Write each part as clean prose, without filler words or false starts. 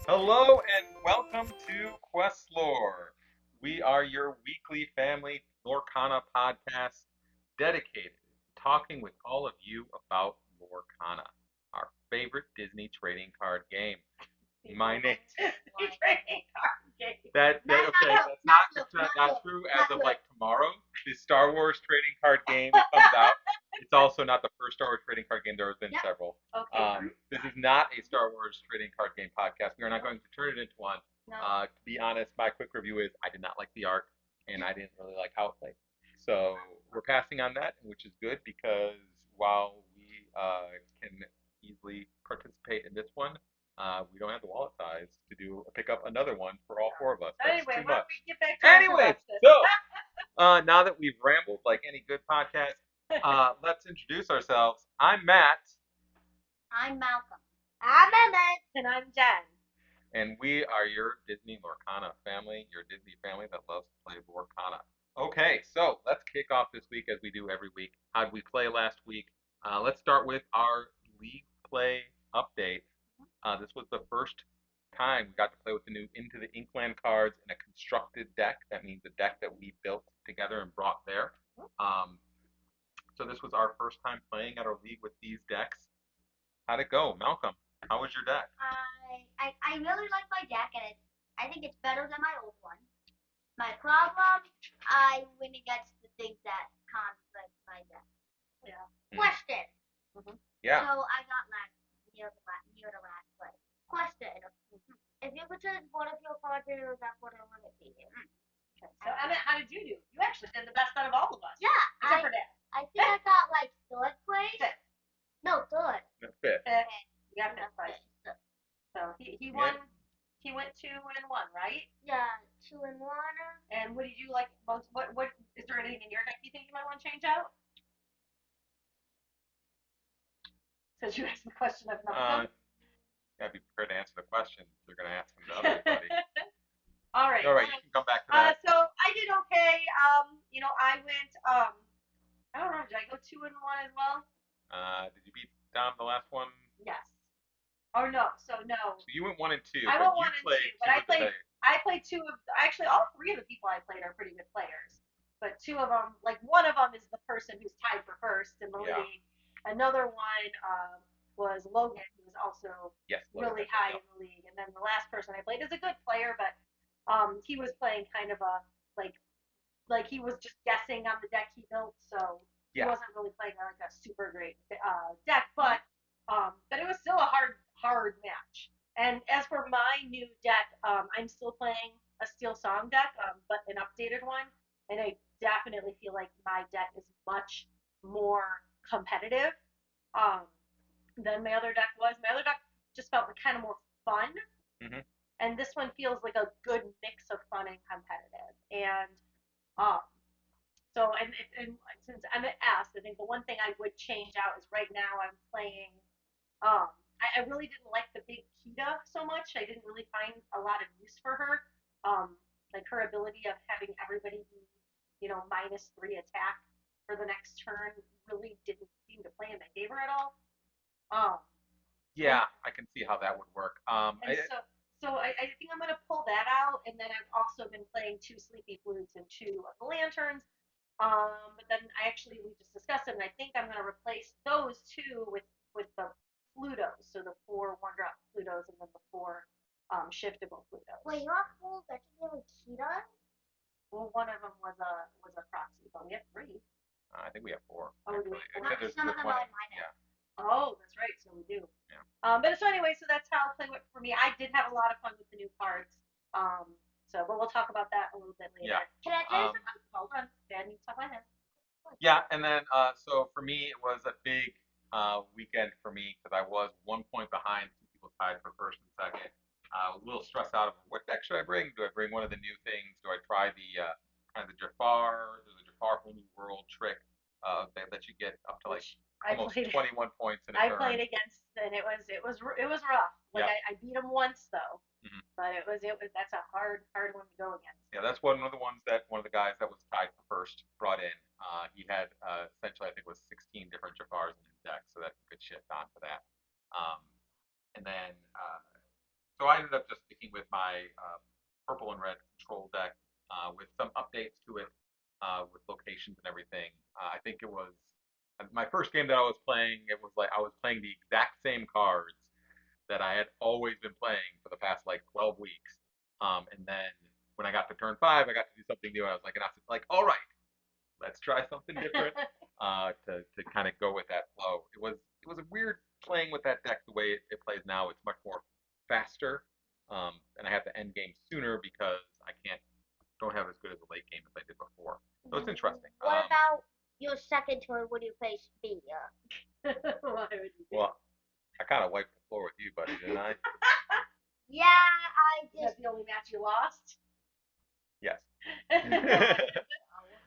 Hello and welcome to QuestLore. We are your weekly family Lorcana podcast dedicated to talking with all of you about Lorcana, our favorite Disney trading card game. My name Trading card game. okay, that's not true as of like tomorrow. The Star Wars trading card game comes out. It's also not the first Star Wars trading card game. There have been several. Okay. This is not a Star Wars trading card game podcast. We are not going to turn it into one. No. To be honest, my quick review is I did not like the art, and I didn't really like how it played. So we're passing on that, which is good because while we can easily participate in this one, we don't have the wallet size to pick up another one for all four of us. That's Anyway, too why much. don't we get back to our Anyways, production? so now that we've rambled like any good podcast, let's introduce ourselves. I'm Matt, I'm Malcolm. I'm Emmett. And I'm Jen. and we are your Disney Lorcana family, your Disney family that loves to play Lorcana. Okay, so let's kick off this week as we do every week. How did we play last week? Let's start with our league play update. This was the first time we got to play with the new Into the Inkland cards in a constructed deck. That means a deck that we built together and brought there. So this was our first time playing at our league with these decks. How'd it go, Malcolm? How was your deck? I really like my deck, and I think it's better than my old one. My problem, I win against the things that conflict my deck. Yeah. Question. Mm-hmm. Yeah. So I got near the last play. Question. If you could choose one of your cards in your deck, what would it be? Okay. So Emmett, how did you do? You actually did the best out of all of us. Yeah. Except for Dad. I think I got like third place. Fifth. No, third. No, fifth. Okay. You got fifth place. So he won. Yeah. He went 2-1, right? Yeah, 2-1. And what did you like most? What is there anything in your deck you think you might want to change out? Since you asked the question of Malcolm. Gotta be prepared to answer the questions. You're gonna ask them to everybody. All right. All right, you can come back to that. So I did okay. I went. I don't know. Did I go 2-1 as well? Did you beat Dom the last one? Yes. Oh no. So no. So you went 1 and 2. I went 1 and 2, but I played two. Actually, all three of the people I played are pretty good players. But two of them, like one of them is the person who's tied for first in the league. Another one was Logan, who was also really high in the league. And then the last person I played is a good player, but he was playing kind of a like he was just guessing on the deck he built, so he wasn't really playing like a super great deck. But it was still a hard match. And as for my new deck, I'm still playing a Steel Song deck, but an updated one. And I definitely feel like my deck is much more competitive than my other deck was. My other deck just felt kind of more fun. Mm-hmm. And this one feels like a good mix of fun and competitive. And um, and since Emmett asked, I think the one thing I would change out is right now I'm playing. I really didn't like the big Kita so much. I didn't really find a lot of use for her. Like her ability of having everybody be, -3 attack for the next turn really didn't seem to play in my favor at all. Yeah, I can see how that would work. So I think I'm gonna pull that out, and then I've also been playing 2 Sleepy Flutes and 2 of the Lanterns. But then we just discussed it, and I think I'm gonna replace those 2 with the Plutos, so the 4 one-drop Plutos and then the 4 shiftable Plutos. Wait, you have 4 legendary Kita? Well, one of them was a proxy, but we have 3. I think we have 4. Oh, we do. Some of them are in my deck. Yeah. Oh, that's right. So we do. Yeah. But so anyway, so that's how play went for me. I did have a lot of fun with the new cards. But we'll talk about that a little bit later. Yeah. Can I tell you something? Hold on. Dad needs to talk about his. Yeah, and then so for me, it was a big weekend for me because I was 1 point behind. 2 people tied for first and second. I was a little stressed out of what deck should I bring? Do I bring one of the new things? Do I try the kind of the Jafar? There's a Jafar Whole New World trick that lets you get up to like almost 21 points in a turn. I played against, and it was rough. Like I beat him once though, but it was that's a hard one to go against. Yeah, that's one of the ones that one of the guys that was tied for first brought in. He had essentially I think it was 16 different Jafars in his deck, so that's a good shift onto that. And then So I ended up just sticking with my purple and red control deck with some updates to it with locations and everything. I think it was my first game that I was playing. It was like I was playing the exact same cards that I had always been playing for the past like 12 weeks. And then when I got to turn 5, I got to do something new. And I was like, all right, let's try something different to kind of go with that flow. It was a weird playing with that deck the way it plays now. It's much more faster, and I have to end game sooner because I don't have as good as a late game as I did before. So it's interesting. What about your second turn when you play Spear? Why would you do Well, I kind of wiped the floor with you, buddy, didn't I? Yeah, I that? That's just. the only match you lost. Yes.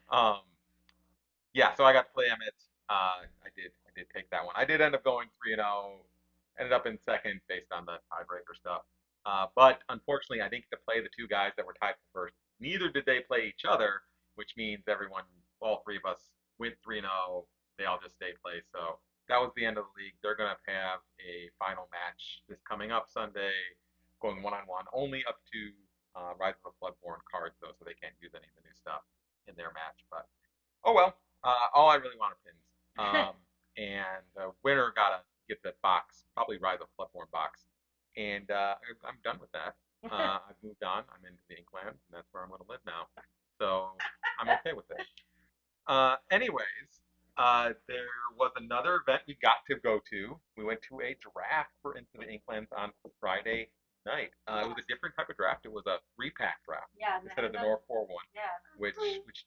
Oh. um, yeah, so I got to play Emmett. I did take that one. I did end up going 3-0. Ended up in second based on the tiebreaker stuff. But unfortunately, I didn't get to play the two guys that were tied for first. Neither did they play each other, which means all three of us went 3-0. They all just stayed play. So that was the end of the league. They're gonna have a final match this coming up Sunday, going 1-on-1, only up to Rise of the Bloodborne cards though, so they can't use any of the new stuff in their match. But oh well. All I really want are pins. And the winner got to get the box, probably Rise of Bloodborne box. And I'm done with that. I've moved on. I'm into the Inklands, and that's where I'm going to live now. So I'm okay with it. Anyways, there was another event we got to go to. We went to a draft for Into the Inklands on Friday night. It was a different type of draft. It was a 3-pack draft instead of the North 4 one, Yeah. which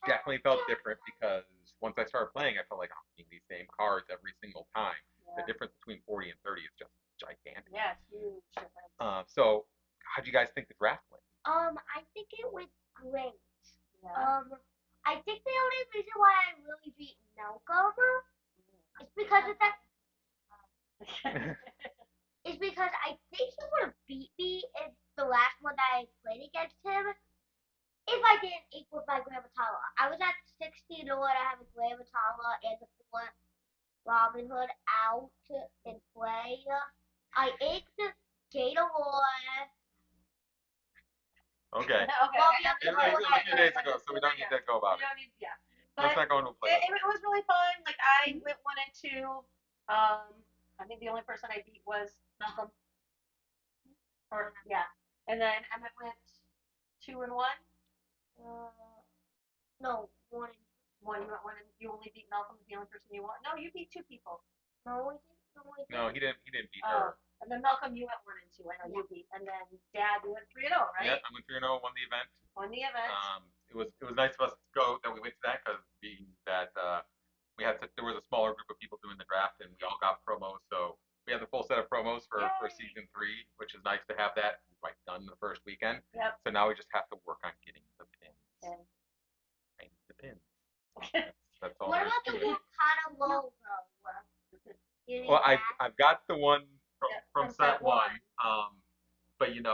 definitely felt different because once I started playing, I felt like I'm getting these same cards every single time. The difference between 40 and 30 is just gigantic. Yeah, it's huge difference. So, how do you guys think the draft went? I think it went great. Yeah. I think the only reason why I really beat Malcolm is because of that. Is because I think he would have beat me in the last one that I played against him if I didn't ink with my Grammatala. I was at 16 or I have a Grammatala and the 4 Robin Hood out in play. I inked Gatorlore. Okay. Okay. Well, It was a few days ago, so we don't need to go about it. Yeah. Let's But not go into a play. it was really fun. Like I went 1 and 2. I think the only person I beat was Malcolm. Or yeah. And then Emmett went 2 and 1. Uh, no, one. One you went 1 and you only beat Malcolm. The only person you won. No, you beat 2 people. No, I didn't. No, I didn't. No, he didn't beat her. And then Malcolm, you went 1 and 2. I know you beat. And then Dad, you went 3 and 0, right? Yeah, I went 3-0, won the event. Won the event. It was nice of us to go that we went to that because being that there was a smaller group of people doing the draft and we all got promos, so we had the full set of promos for season 3, which is nice to have that right done the first weekend. Yep. So now we just have to work on getting the pins. And Paint the pins. That's all What there is about to the it. Lorcana logo? Well, I've got the one from set one. one. But if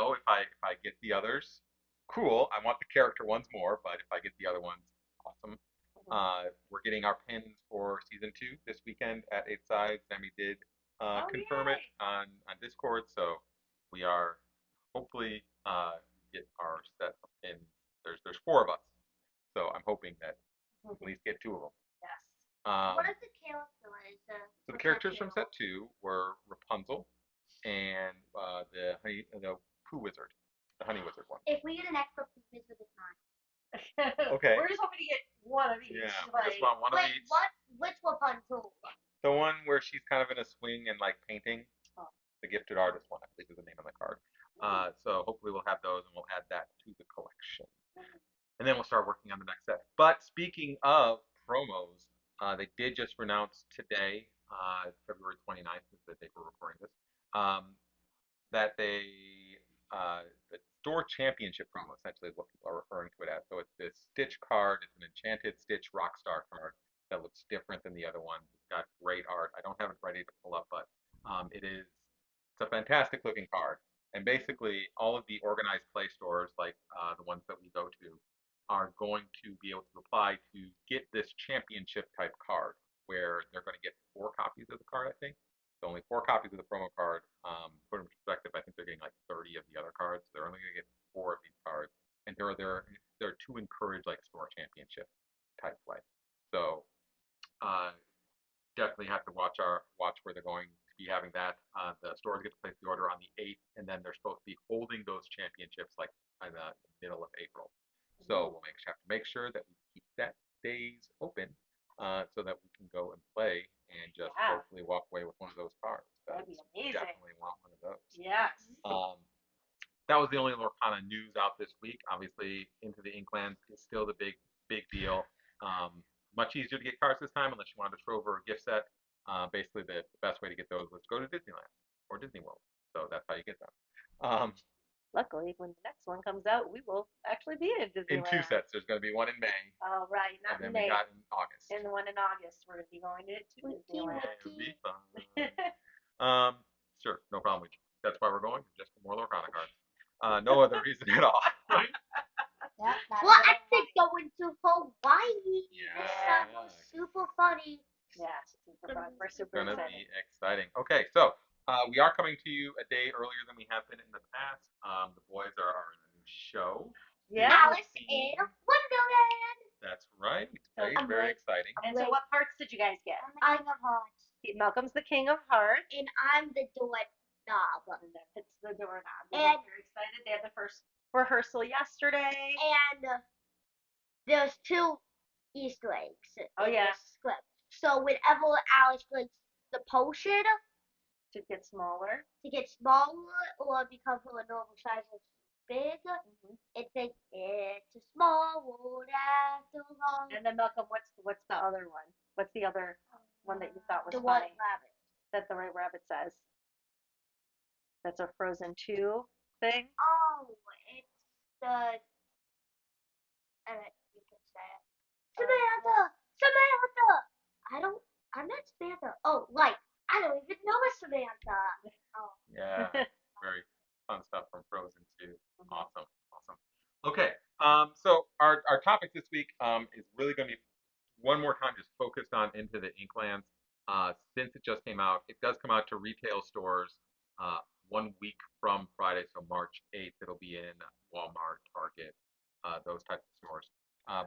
I get the others, cool. I want the character ones more, but if I get the other ones, awesome. We're getting our pins for season 2 this weekend at 8 Sides. Sammy did confirm it on Discord, so we are hopefully get our set of pins. There's 4 of us, so I'm hoping that at least get 2 of them. Yes. What is the characters? So the characters from set 2 were Rapunzel and the Pooh Wizard, the Honey Wizard one. If we get an extra piece of it's not. Okay. We're just hoping to get one of each. Yeah, like, we just want one of each. Which Rapunzel? The one where she's kind of in a swing and like painting. Oh. The Gifted Artist one, I believe is the name on the card. So hopefully we'll have those and we'll add that to the collection. And then we'll start working on the next set. But speaking of promos, they did just announce today, February 29th is the date we're recording this, that the store championship promo essentially is what people are referring to it as. So it's this Stitch card. It's an enchanted Stitch Rockstar card that looks different than the other one. It's got great art. I don't have it ready to pull up, but it's a fantastic looking card. And basically, all of the organized play stores, like the ones that we go to, are going to be able to apply to get this championship type card, where they're going to get 4 copies of the card, I think. So only 4 copies of the promo card. Put in perspective, I think they're getting like 30 of the other cards. They're only going to get 4 of these cards, and they're to encourage like store championship type play. So definitely have to watch where they're going to be having that. The stores get to place the order on the 8th, and then they're supposed to be holding those championships like in the middle of April. So we'll have to make sure that we keep that days open so that we can go and play and just hopefully walk away with one of those cards. That'd be amazing. Definitely want one of those. Yes. That was the only Lorcana news out this week. Obviously, Into the Inklands is still the big deal. Much easier to get cards this time unless you wanted to throw over a gift set. Basically, the best way to get those was go to Disneyland or Disney World. So that's how you get them. Luckily, when the next one comes out, we will actually be in Disneyland. In 2 sets. There's going to be one in May. Oh, right. Not and then in May. We got in August. And the one in August, we're going to be going to Disneyland. It'll be fun. Sure. No problem. That's why we're going. Just for more Lorcana cards. No other reason at all. Well, I think going to Hawaii. Yeah. Sounds super funny. Yeah, super fun. We're super excited. It's gonna excited. be exciting. Okay, so we are coming to you a day earlier than we have been in the past. The boys are in a new show. Yeah. Alice in Wonderland. That's right. Very exciting. And so, what parts did you guys get? King of Hearts. Malcolm's the King of Hearts. And I'm the doorknob. It's the doorknob. And they're excited. They had the first rehearsal yesterday. And there's 2 Easter eggs in this script. So whenever Alice drinks the potion to get smaller or become from a normal size as big, it thinks it's a small world after all. And then Malcolm, what's the other one? What's the other one that you thought was the funny? White Rabbit. That the White Rabbit says. That's a Frozen 2 thing. Oh, it's the. You can say it. Samantha. I'm not Samantha. Oh, like I don't even know a Samantha. Oh. Yeah. Very fun stuff from Frozen 2. Awesome. Okay. So our topic this week is really going to be one more time just focused on Into the Inklands. Since it just came out, it does come out to retail stores 1 week from Friday, so March 8th. It'll be in Walmart, Target, those types of stores.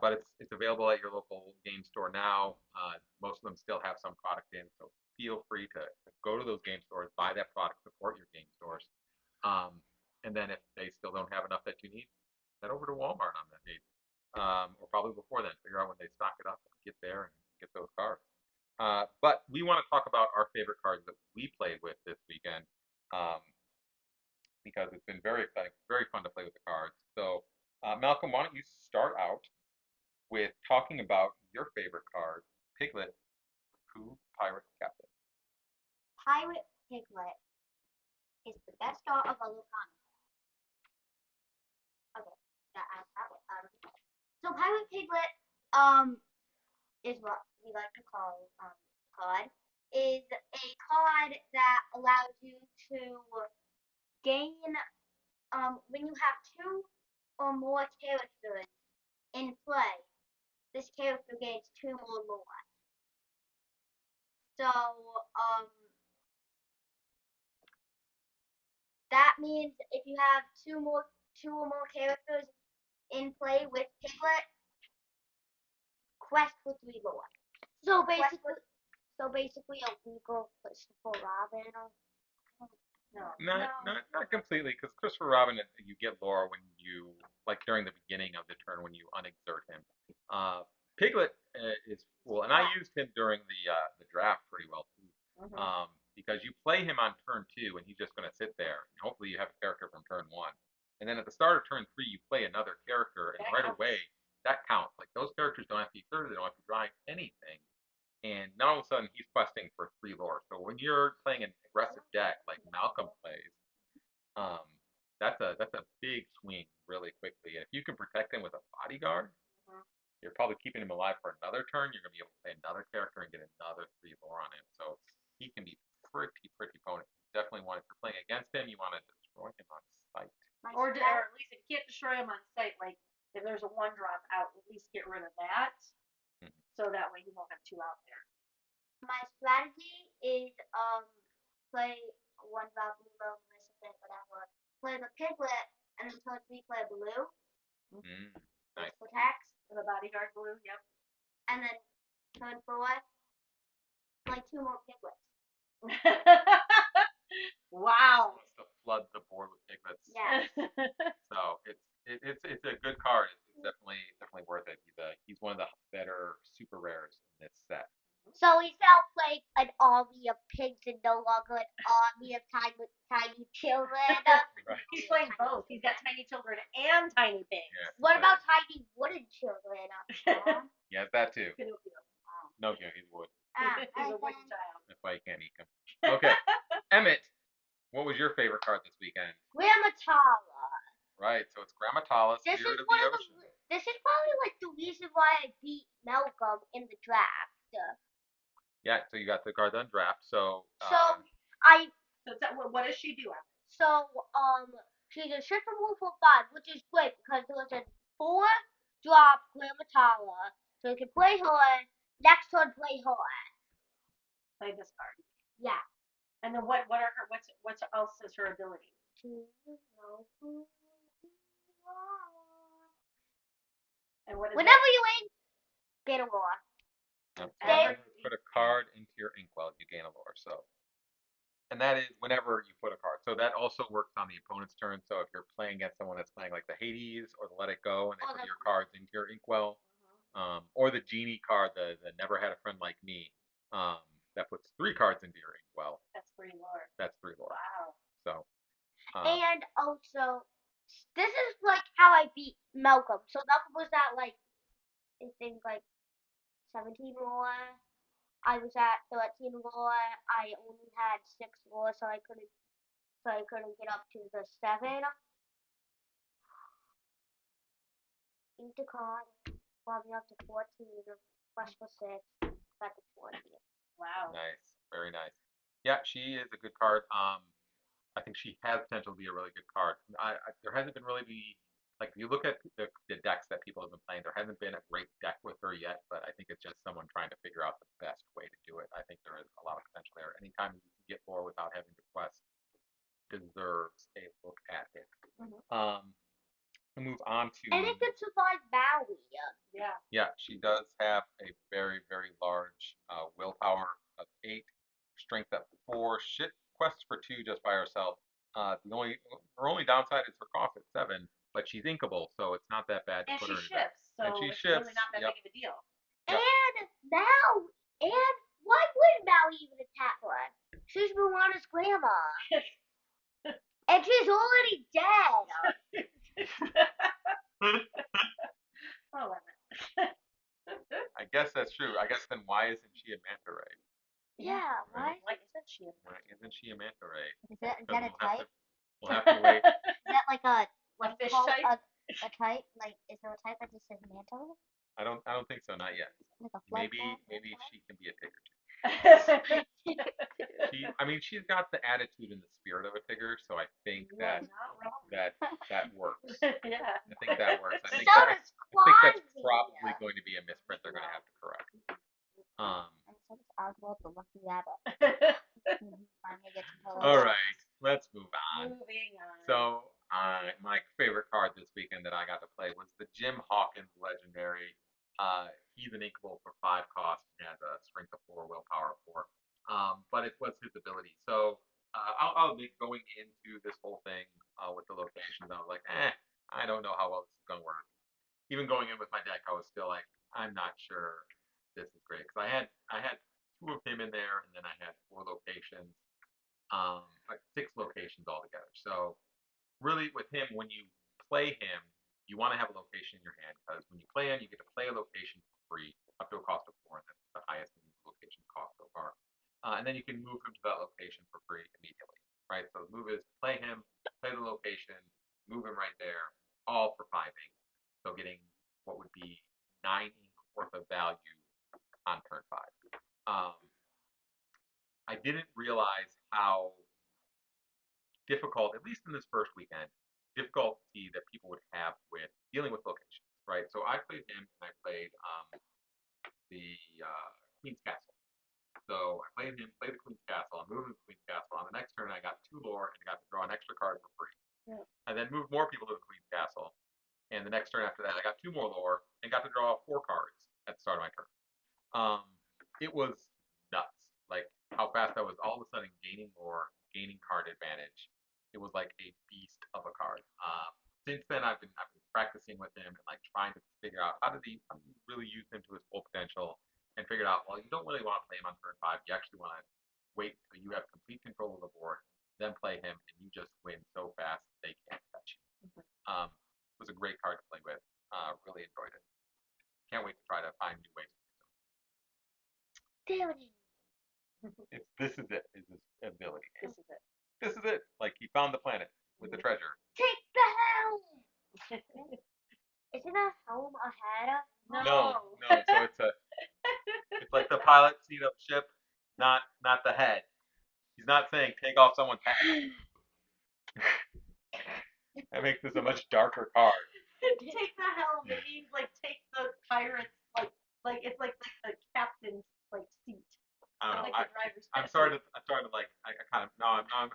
But it's available at your local game store now. Most of them still have some product in, so feel free to go to those game stores, buy that product, support your game stores. And then if they still don't have enough that you need, head over to Walmart on that date. Or probably before then. Figure out when they stock it up, get there and get those cards. But we want to talk about our favorite cards that we played with this weekend. Because it's been very exciting, very fun to play with the cards. So, Malcolm, why don't you start out with talking about your favorite card, Piglet, Pooh Pirate Captain. Pirate Piglet is the best card of a Lorcana. Okay, that was out of the way. So Pirate Piglet, is what we like to call card. Is a card that allows you to gain when you have 2 or more characters in play. This character gains 2 more lore. So that means if you have 2 or more characters in play with Piglet, quest for 3 lore. So basically a legal Christopher Robin. Not completely, because Christopher Robin, you get lore when you, like during the beginning of the turn when you unexert him. Piglet is cool, and I used him during the draft pretty well too. Because you play him on turn 2, and he's just going to sit there. And hopefully, you have a character from turn 1, and then at the start of turn 3, you play another character, and right away that counts. Like those characters don't have to be exerted, they don't have to drive anything. And now all of a sudden he's questing for 3 lore. So when you're playing an aggressive deck like Malcolm plays, that's a big swing really quickly. And if you can protect him with a bodyguard, you're probably keeping him alive for another turn. You're gonna be able to play another character and get another 3 lore on him. So he can be pretty potent. Definitely want if you're playing against him, you want to destroy him on sight. Or at least if you can't destroy him on sight, like if there's a 1-drop out, at least get rid of that. So that way you won't have 2 out there. My strategy is play one about blue, whatever. Play the piglet, and then turn 3 play blue. Nice. Attacks. The bodyguard blue, yep. And then turn 4, play 2 more piglets. Wow. Wants to flood the board with piglets. Yes. So it's a good card. It's definitely worth it. He's one of the better super rares in this set. So he's now playing an army of pigs and no longer an army of tiny children. Right. He's playing both. He's got tiny children and tiny pigs. Yeah, What about tiny wooden children? he has that too. Pinocchio. No, yeah, he's wood. He's a wooden child. That's why you can't eat him. Okay, Emmett, what was your favorite card this weekend? Grammatala. Right, so it's Grammatala, Spirit of the Ocean. This is probably like the reason why I beat Malcolm in the draft. Yeah, so you got the card on draft. So What does she do? So she's a shift remove for 5, which is great because there's a 4-drop Grammatala, so you can play her. Next turn, play her. Play this card. Yeah. And then what's else is her ability? And what is Whenever you aim, get a lore. put a card into your inkwell, you gain a lore. So, and that is whenever you put a card. So that also works on the opponent's turn. So if you're playing against someone that's playing like the Hades or the Let It Go, and they put your cards into your inkwell, or the Genie card, the Never Had a Friend Like Me, that puts 3 cards into your inkwell. That's 3 lore. That's 3 lore. Wow. So. And also, this is like how I beat Malcolm. So Malcolm was at like, I think like 17 lore. I was at 13 lore. I only had 6 lore, so I couldn't get up to the 7. Eat the card. Brought me up to 14. Quest for 6. Got to 20. Wow. Nice. Very nice. Yeah, she is a good card. I think she has potential to be a really good card. There hasn't been really like if you look at the decks that people have been playing, there hasn't been a great deck with her yet. But I think it's just someone trying to figure out the best way to do it. I think there is a lot of potential there. Anytime you can get more without having to quest deserves a look at it. We'll move on to. And it could survive Maui. Yeah. Yeah, she does have a very, very large willpower of 8, strength at 4, quests for 2 just by herself. Her only downside is her cost at 7, but she's inkable, so it's not that bad to put her in. And she shifts, so it's really not that big of a deal. Yep. And why would Maui even attack her? She's Moana's grandma. And she's already dead. Oh, I guess that's true. I guess then why isn't she a manta ray? Yeah, why isn't she? Why isn't she a manta ray? Is that a type? We'll have to wait. Is that like a fish type? A type? Like, is there a type that just says mantle? I don't think so. Not yet. Like a Maybe she can be a tigger too. She's got the attitude and the spirit of a tigger, so I think that works. Yeah. I think that works. I think that's probably going to be a misprint they're going to have to correct. And so it's Oswald the Lucky Rabbit. All right, let's move on. Moving on. So, my favorite card this weekend that I got to play was the Jim Hawkins Legendary. He's an inkable for 5 cost and has a strength of 4, willpower of 4. But it was his ability. So, I'll admit going into this whole thing with the locations, I was like, I don't know how well this is going to work. Even going in with my deck, I was still like, I'm not sure this is great because I had 2 of him in there, and then I had 4 locations, like 6 locations altogether. So really, with him, when you play him, you want to have a location in your hand because when you play him, you get to play a location for free up to a cost of 4, and that's the highest location cost so far. And then you can move him to that location for free immediately, right? So the move is play him, play the location, move him right there, all for 5 ink. So getting what would be 9 ink worth of value on turn 5. I didn't realize how difficult, at least in this first weekend, difficulty that people would have with dealing with locations, right? So I played him and I played the Queen's Castle. So I played him, played the Queen's Castle, and moved to the Queen's Castle. On the next turn, I got 2 lore and got to draw an extra card for free. Yeah. I then moved more people to the Queen's Castle, and the next turn after that, I got 2 more lore and got to draw 4 cards at the start of my turn. It was nuts, like how fast I was all of a sudden gaining lore, gaining card advantage. It was like a beast of a card. Since then, I've been practicing with him and like trying to figure out how to really use him to his full potential, and figured out, well, you don't really want to play him on turn 5. You actually want to wait until you have complete control of the board, then play him, and you just win so fast they can't touch you. It was a great card to play with. Really enjoyed it. Can't wait to try to find new ways. This is it. Is his ability. This is it. This is it. Like he found the planet with the treasure. Take the helm. Isn't a helm a hat? No. So it's like the pilot seat of the ship, not the head. He's not saying take off someone's hat. That makes this a much darker card. Take the helm. It means like take the pirate's like it's like the captain's like seat. I don't know. Like the driver's I'm starting to like. I kind of no.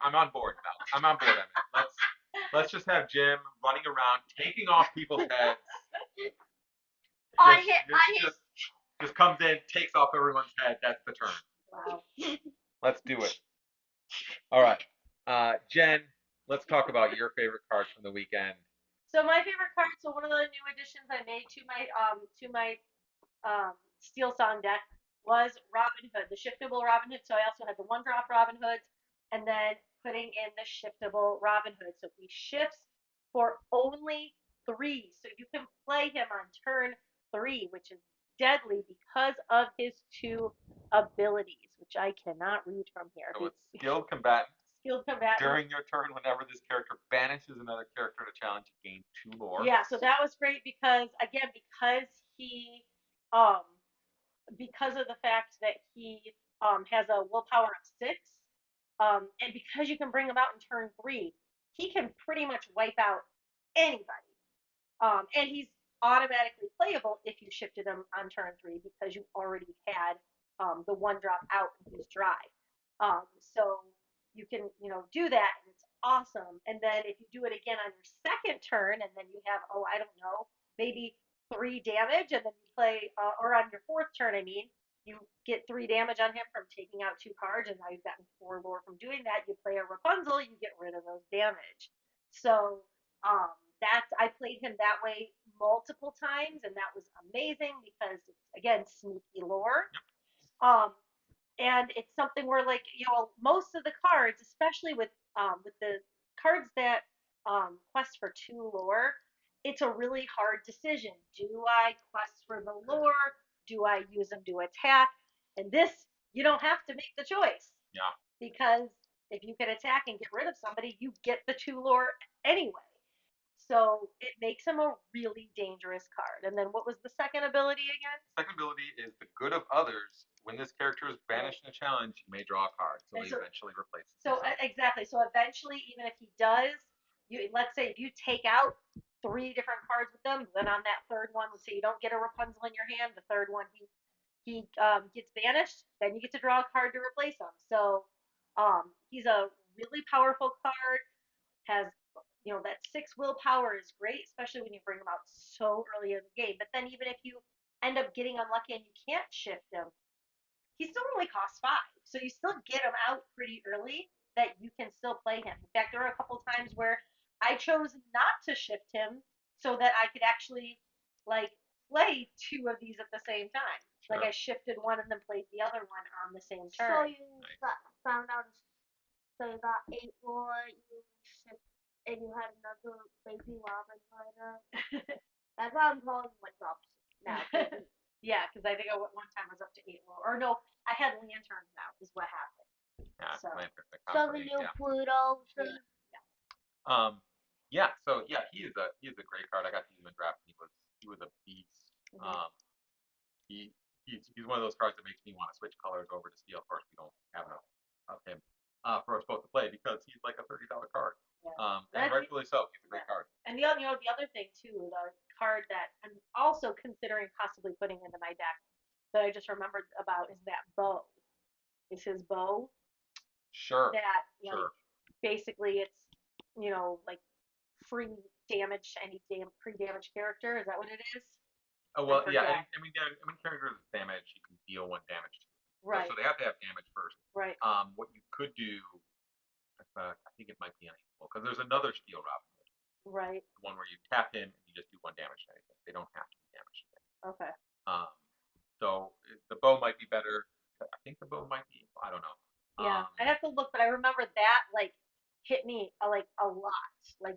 I'm on board now. I'm on board. I mean, let's just have Jim running around taking off people's heads. Just comes in, takes off everyone's head. That's the turn. Wow. Let's do it. All right, Jen. Let's talk about your favorite cards from the weekend. So my favorite card. So one of the new additions I made to my Steel Song deck was Robin Hood, the shiftable Robin Hood. So I also had the 1-drop Robin Hoods, and then putting in the shiftable Robin Hood. So he shifts for only 3. So you can play him on turn 3, which is deadly because of his 2 abilities, which I cannot read from here. So it's skilled combatant. Skilled combatant. During your turn, whenever this character banishes another character to challenge, you gain 2 lore. Yeah, so that was great because he because of the fact that he has a willpower of 6, and because you can bring him out in turn 3, he can pretty much wipe out anybody. And he's automatically playable if you shifted him on turn 3 because you already had the 1-drop out in his drive. So you can do that, and it's awesome. And then if you do it again on your second turn, and then you have I don't know, maybe 3 damage, and then you play or on your 4th turn, I mean, you get 3 damage on him from taking out 2 cards, and now you've gotten 4 lore from doing that. You play a Rapunzel, you get rid of those damage. So I played him that way multiple times, and that was amazing because it's again sneaky lore. And it's something where like most of the cards, especially with the cards that quest for 2 lore, it's a really hard decision. Do I quest for the lore? Do I use them to attack? And this, you don't have to make the choice. Yeah. Because if you can attack and get rid of somebody, you get the 2 lore anyway. So it makes him a really dangerous card. And then what was the second ability again? The second ability is the good of others. When this character is banished in a challenge, you may draw a card. So he eventually replaces himself. Exactly. So eventually, even if he does, let's say if you take out 3 different cards with them, then on that third one, let's say you don't get a Rapunzel in your hand, the third one he gets banished, then you get to draw a card to replace him. So he's a really powerful card. Has that 6 willpower is great, especially when you bring him out so early in the game. But then even if you end up getting unlucky and you can't shift him, he still only costs 5. So you still get him out pretty early that you can still play him. In fact, there were a couple times where I chose not to shift him so that I could actually like play 2 of these at the same time. Sure. Like I shifted one and then played the other one on the same turn. So you found out. So you got 8 more. You shift, and you had another baby Robin Hood. That's why I'm calling my drops now. Yeah, because I think one time I was up to 8 lore. Or no, I had lanterns now. Is what happened. Yeah, so the new Pluto. So he is a great card. I got to use him in draft. He was a beast. Mm-hmm. He's one of those cards that makes me want to switch colors over to steel. Of course, we don't have enough of him for us both to play because he's like a $30 card. Yeah. And rightfully so. He's a great card. And the other thing too, the card that I'm also considering possibly putting into my deck that I just remembered about is that bow. is his bow. Sure. That Sure. basically it's like free damage to any pre-damaged character. Is that what it is? Oh well, yeah. Any character that's damaged, you can deal one damage to. Right. So they have to have damage first. Right. What you could do, I think it might be unequal because there's another steel Robin Hood. Right. The one where you tap in and you just do one damage to anything. They don't have to be damaged. Okay. So the bow might be better. I think the bow might be. I don't know. Yeah, I'd have to look, but I remember that hit me a lot.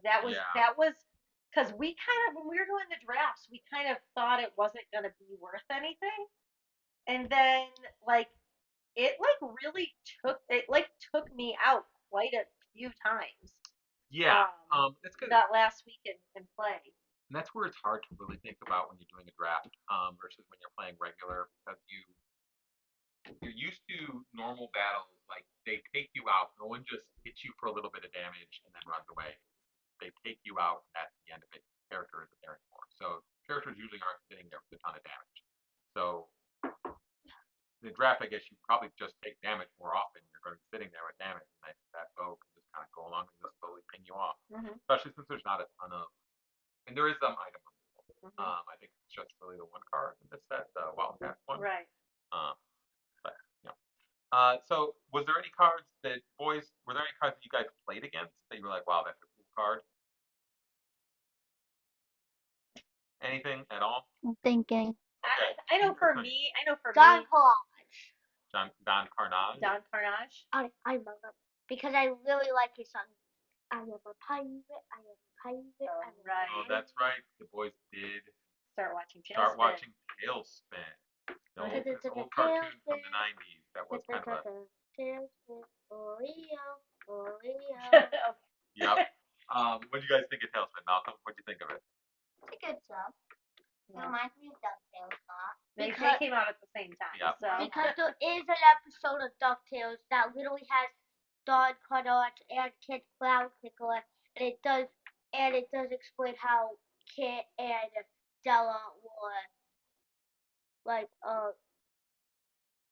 That was because we kind of when we were doing the drafts, we kind of thought it wasn't gonna be worth anything, and then it really took me out quite a few times. Yeah. That's good. That last week in play. And that's where it's hard to really think about when you're doing a draft versus when you're playing regular because you're used to normal battles. Like they take you out. No one just hits you for a little bit of damage and then runs away. They take you out. And that's the end of it. The character isn't there anymore. So characters usually aren't sitting there with a ton of damage. So in the draft, I guess you probably just take damage more often. You're going to be sitting there with damage, and that bow can just kind of go along and just slowly ping you off. Mm-hmm. Especially since there's not a ton of, and there is some item. Mm-hmm. I think it's just really the one card in this set, the Wildcat one. Right. But yeah. So was there any cards that were there any cards that you guys played against that you were like, wow, that's a cool card? Anything at all? I'm thinking. Okay. I know for me. Don Carnage. Don Carnage. Don Carnage. I love him because I really like his song. I am a pirate. I am a pirate. Right. Oh, that's right. The boys did start watching Tailspin. This old cartoon from the 90s that was kind of a... Tailspin, Oreo, Oreo. Yep. What did you guys think of Tailspin, Malcolm? What did you think of it? It's a good song. It reminds me of DuckTales a lot. They came out at the same time. Yep. So. Because there is an episode of DuckTales that literally has Don Carnage and Kid Clown Tickler, and it does explain how Kit and Della were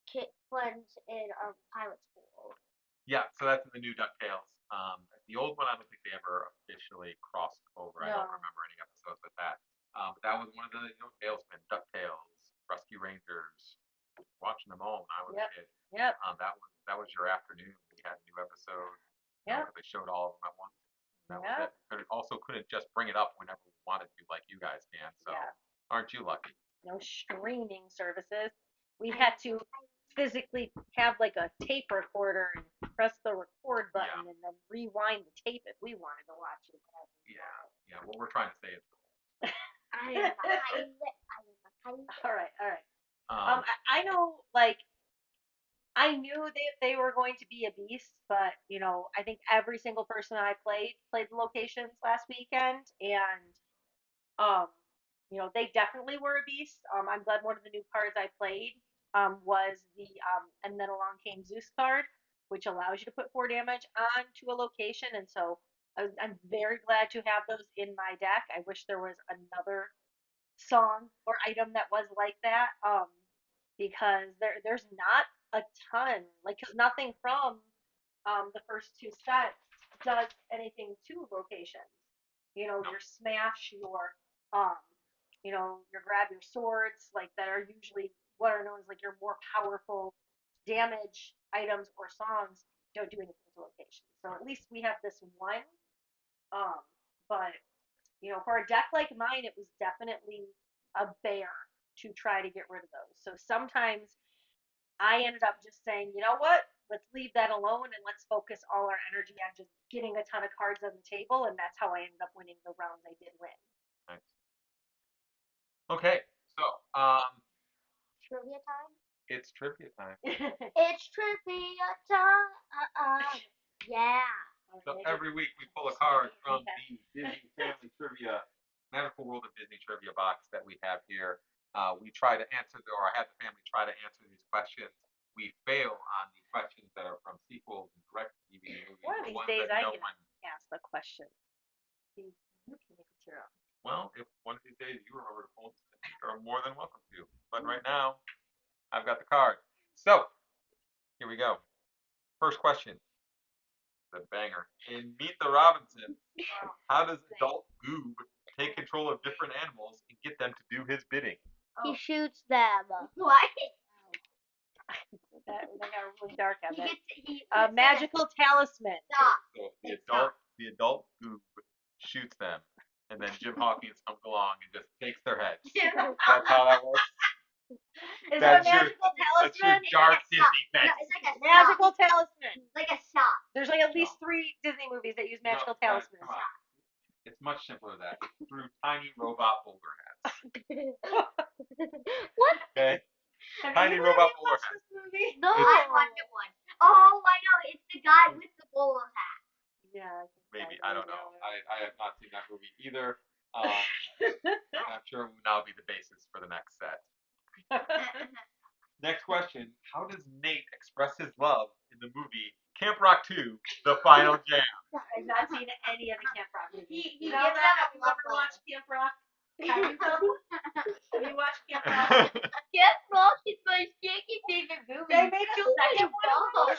Kit friends in pirate school. Yeah, so that's in the new DuckTales. The old one, I don't think they ever officially crossed over. No. I don't remember any episodes with that. But that was one of the Tailspin, DuckTales, Rescue Rangers. Watching them all when I was a kid. Yep. That was your afternoon. We had a new episode. Yeah. They showed all of them at once. That was it. Couldn't just bring it up whenever we wanted to, like you guys can. So aren't you lucky? No streaming services. We had to physically have a tape recorder and press the record button and then rewind the tape if we wanted to watch it. Yeah. What we're trying to say is. I am a pirate. All right. I know, I knew they were going to be a beast, but I think every single person I played the locations last weekend, and they definitely were a beast. I'm glad one of the new cards I played was the and then along came Zeus card, which allows you to put 4 damage onto a location, and so I'm very glad to have those in my deck. I wish there was another song or item that was like that, because there's not a ton, because nothing from the first 2 sets does anything to locations. Your smash, um, your grab, your swords, that are usually what are known as your more powerful damage items or songs don't do anything to locations. So at least we have this one. But for a deck like mine, it was definitely a bear to try to get rid of those. So sometimes I ended up just saying, you know what? Let's leave that alone and let's focus all our energy on just getting a ton of cards on the table, and that's how I ended up winning the rounds I did win. Nice. Okay, so trivia time. It's trivia time. It's trivia time. Yeah. So every week we pull a card from the Disney Family Trivia, Magical World of Disney Trivia box that we have here. We try to answer, or I have the family try to answer these questions. We fail on the questions that are from sequels and direct DVD movies. One of these days I can ask the question. You can answer them. Well, if one of these days you remember to pull them, you're more than welcome to. But right now, I've got the card. So, here we we go. First question. The banger. In Meet the Robinsons, how does adult Goob take control of different animals and get them to do his bidding? He shoots them. What? That got really dark on that. He Magical talisman. Stop. So the adult Goob shoots them, and then Jim Hawkins comes along and just takes their heads. That's how that works. Is it a magical That's your talisman? dark Disney No, fantasy. it's like a Magical talisman. Like a shot. There's like at least 3 Disney movies that use magical talismans. Come on. It's much simpler than that. It's through tiny robot bowler hats. What? Okay. Have Tiny either robot of you bowler watched hats. this movie? No, I watched it once. Oh, I know. It's the guy with the bowler hat. Yeah. Maybe. I don't know. I have not seen that movie either. I'm sure it will now be the basis for the next set. Next question. How does Nate express his love in the movie Camp Rock 2, The Final Jam? I've not seen any of the Camp Rock movies. He Zelda, gives them have a you ever love watched Camp Rock? Have you, Zelda? Have you watched Camp Rock? Camp Rock is my shaky favorite movie. They made a second one?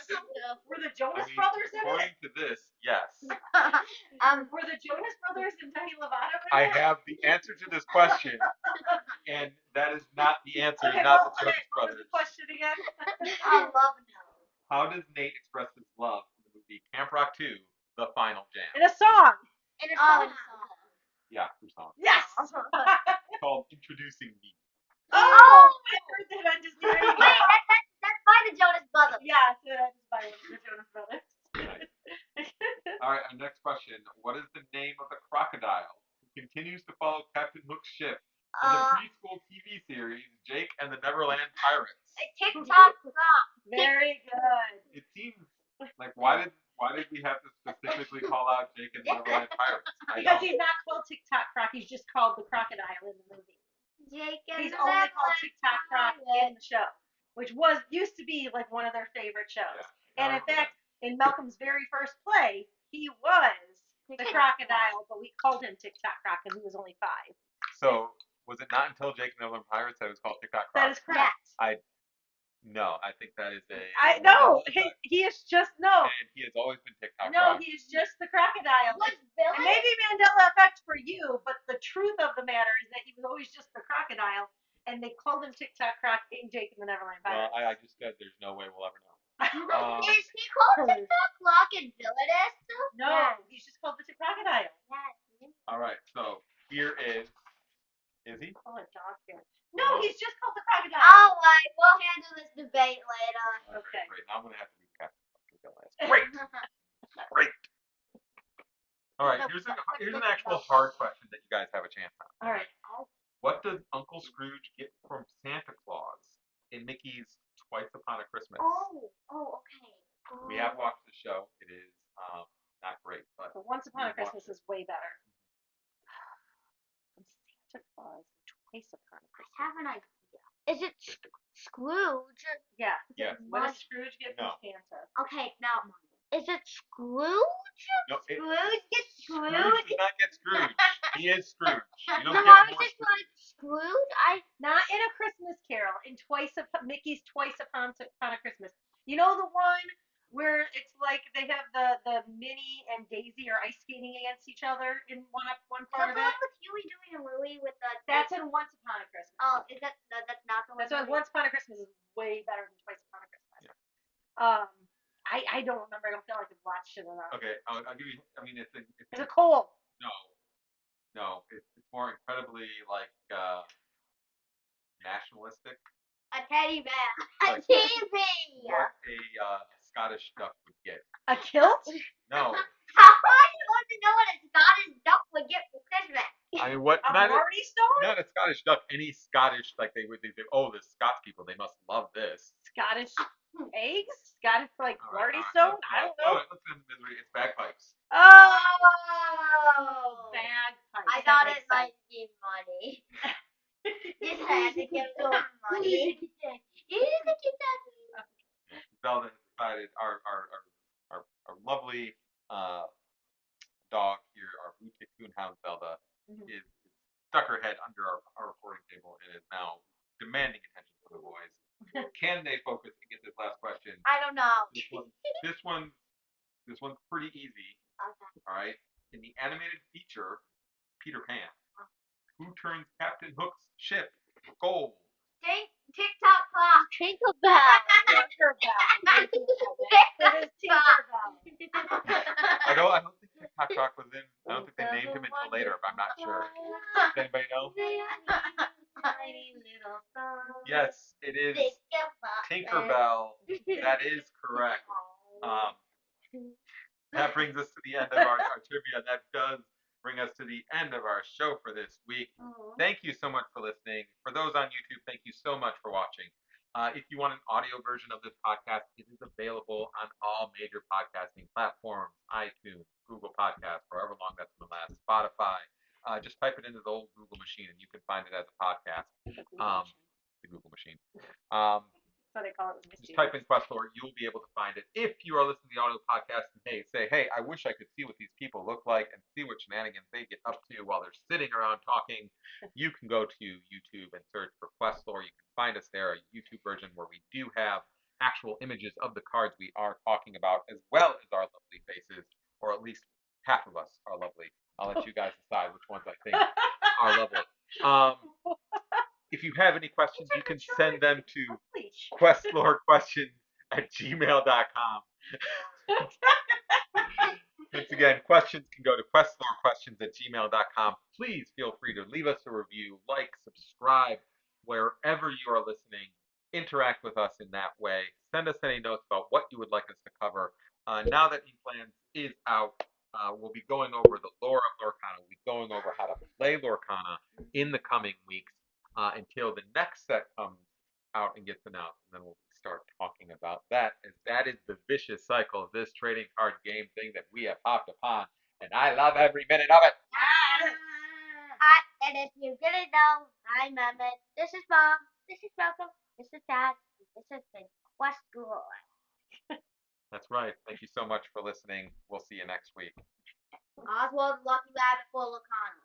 Were the Jonas Brothers in it? According to this, yes. Were the Jonas Brothers and Demi Lovato in it? I have the answer to this question, and that is not the answer, Okay, not the what Jonas was Brothers. the question again? I love him. How does Nate express his love in the movie Camp Rock 2, The Final Jam? In a song. In a song. Yeah, through song. Yes. It's called Introducing Me. Oh, I heard that on Disney Radio. Wait, that's by the Jonas Brothers. Yeah, that's by one of the Jonas Brothers. Nice. All right, our next question. What is the name of the crocodile who continues to follow Captain Hook's ship in the preschool TV series Jake and the Neverland Pirates? TikTok rock. Very good. It seems like why did we have to specifically call out Jake and the Neverland Pirates? Because he's not called TikTok Croc, he's just called the crocodile in the movie. Jake and He's only called TikTok Croc in the show, which used to be like one of their favorite shows. Yeah, and in fact, in Malcolm's very first play, he was the crocodile, but we called him TikTok Croc because he was only 5. So was it not until Jake and the Neverland Pirates that it was called TikTok Croc? That is correct. No, I think that is a. I know he is just no. And he has always been TikTok No, Croc. he's just the crocodile. Was Billy? And maybe Mandela effect for you, but the truth of the matter is that he was always just the crocodile, and they called him TikTok Croc in Jake and the Neverland Pirates. Well, I just said there's no way we'll ever know. Is he called TikTok Rock and Villainous? No, he's just called the crocodile. Yes. All right, so here is he? Oh, a dogfish. No, he's just called the crocodile. All right, we'll handle this debate later. Okay. Great. Now I'm gonna have to do Captain. Great. Great. All right. Here's an actual hard question that you guys have a chance on. All right. What does Uncle Scrooge get from Santa Claus in Mickey's Twice Upon a Christmas? Okay. We have watched the show. It is not great, but Once Upon a Christmas is way better. Santa Claus, Twice Upon a Christmas. I have an idea. Is it Scrooge? Yeah. Yes. What does Scrooge get from No. Santa? Okay, now is it Scrooge? No, Scrooge gets Scrooge Scrooge? does not get Scrooge. He is Scrooge. You don't No, get I was more just Scrooge. like Scrooge. Not in A Christmas Carol. In Mickey's Twice Upon a Christmas. You know the one where it's like they have the Minnie and Daisy are ice skating against each other in one part of Is that the it? one with Huey doing a Louie with the? That's in Once Upon a Christmas. Oh, is that no? That's not the one. That's why Once Upon a Christmas is way better than Twice Upon a Christmas. Yeah. I don't remember. I don't feel like I've watched it enough. Okay, I'll give you. I mean, it's a coal. No, it's more incredibly like nationalistic. A teddy bear. A Like, TV. What a Scottish duck would get. A kilt? No. How are you supposed to know what a Scottish duck would get for Christmas? I mean, what? A Not Marty Stone? a Scottish duck. Any Scottish, like they oh, the Scots people, they must love this. Scottish eggs? Scottish like All right, Marty all right. Stone? I don't know. Let's end the misery. It's bagpipes. Oh, bagpipes. I thought it might be money. Just had to give some money. Zelda has decided our lovely dog here, our blue tick coonhound Zelda, is stuck her head under our recording table and is now demanding attention from the boys. Can they focus and get this last question? I don't know. This one's pretty easy. Okay. All right. In the animated feature Peter Pan, who turns Captain Hook's ship gold? TikTok clock. Tinkerbell. Tinkerbell. It is Tinkerbell. I don't think TikTok Clock was in. I don't think they named him until later, but I'm not sure. Does anybody know? Tiny little song. Yes, it is Tinkerbell. That is correct. That brings us to the end of our trivia. That does bring us to the end of our show for this week. Thank you so much for listening. For those on YouTube, thank you so much for watching. If you want an audio version of this podcast, it is available on all major podcasting platforms, iTunes, Google Podcasts, however long that's going to last, Spotify. Just type it into the old Google machine and you can find it as a podcast. The Google machine. That's what they call it. Just type in QuestLore, you'll be able to find it. If you are listening to the audio podcast and say, hey, I wish I could see what these people look like and see what shenanigans they get up to while they're sitting around talking, you can go to YouTube and search for QuestLore. You can find us there, a YouTube version where we do have actual images of the cards we are talking about, as well as our lovely faces, or at least half of us are lovely. I'll let you guys decide which ones I think are lovely. If you have any questions, you can send them to QuestLoreQuestions@gmail.com. Once again, questions can go to QuestLoreQuestions@gmail.com. Please feel free to leave us a review, like, subscribe, wherever you are listening. Interact with us in that way. Send us any notes about what you would like us to cover. Now that Inklands is out, we'll be going over the lore of Lorcana. We'll be going over how to play Lorcana in the coming weeks until the next set comes out and gets announced. And then we'll start talking about that, as that is the vicious cycle of this trading card game thing that we have hopped upon. And I love every minute of it. And if you didn't know, I'm Emmett. This is Mom. This is Malcolm. This is Dad. This is the QuestLore. That's right. Thank you so much for listening. We'll see you next week. Oswald, Lucky Rabbit for Lorcana.